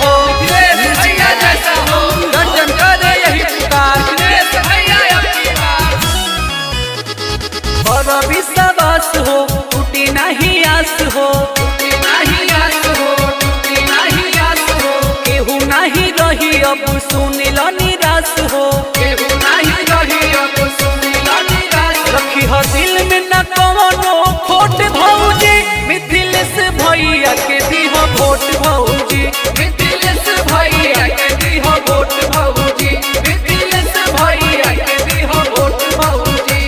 हो, भैया जैसा हो, जन जन करे यही पुकार, भैया आपकी बार। और विश्वास हो, टूटी नहीं आस हो, टूटी नहीं आस हो, टूटी नहीं आस हो, केहू नहीं रही अब सुन लो निराश हो, केहू नहीं रही अब सुन लो निराश। रखी हो दिल में न कवनो खोट भौजी, मिथिलेश भैया के दी हो वोट भौजी, मिथिलेश भैया के दी हो वोट भौजी, मिथिलेश भैया के दी हो वोट भौजी।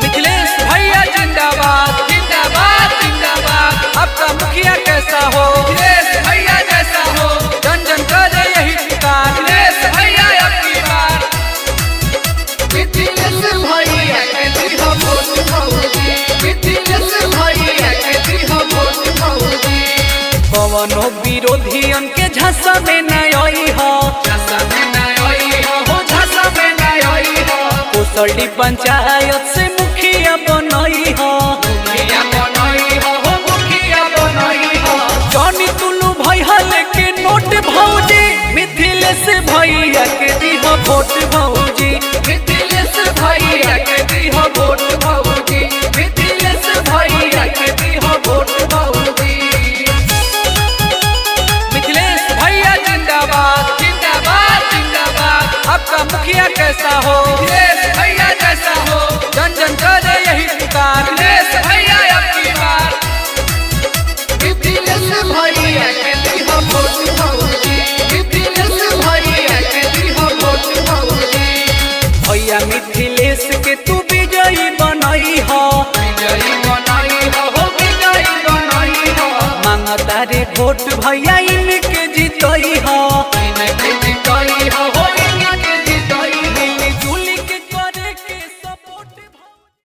मिथिलेश भैया जिंदाबाद जिंदाबाद जिंदाबाद। आपका मुखिया कैसा हो, मिथिलेश भैया जैसा हो, जन जन करे यही पुकार, मिथिलेश भैया आपकी बार। मिथिलेश भैया के दी हो वोट भौजी, मिथिलेश भैया के दी हो वोट भौजी। कवनो विरोधियन के झांसा में न आई हो, झांसा में न आई हो, झांसा में न आई हो। कोसड़ी पंचायत से मुखिया बनाई हो, मुखिया बनाई हो, मुखिया बनाई हो। जॉनी तुलू भैया लेके नोट भौजी, मिथिलेश भैया के दी हो वोट भौजी, मिथिलेश भैया के दी हो वोट भौजी, मिथिलेश भैया के दी हो वोट भौजी। मिथिलेश भैया जिंदाबाद जिंदाबाद जिंदाबाद। आपका मुखिया कैसा हो, मिथिलेश भैया जैसा हो, जन जन करे यही पुकार, मिथिलेश भैया आपकी बार। मिथिलेश भैया के दी हो वोट भौजी, मिथिलेश भैया के दी हो वोट भौजी। भैया मिथिलेश के तू विजयी बनाई हो, विजयी बनाई हो, विजयी बनाई हो। मांगता रे वोट भैया इनके जीतई हो।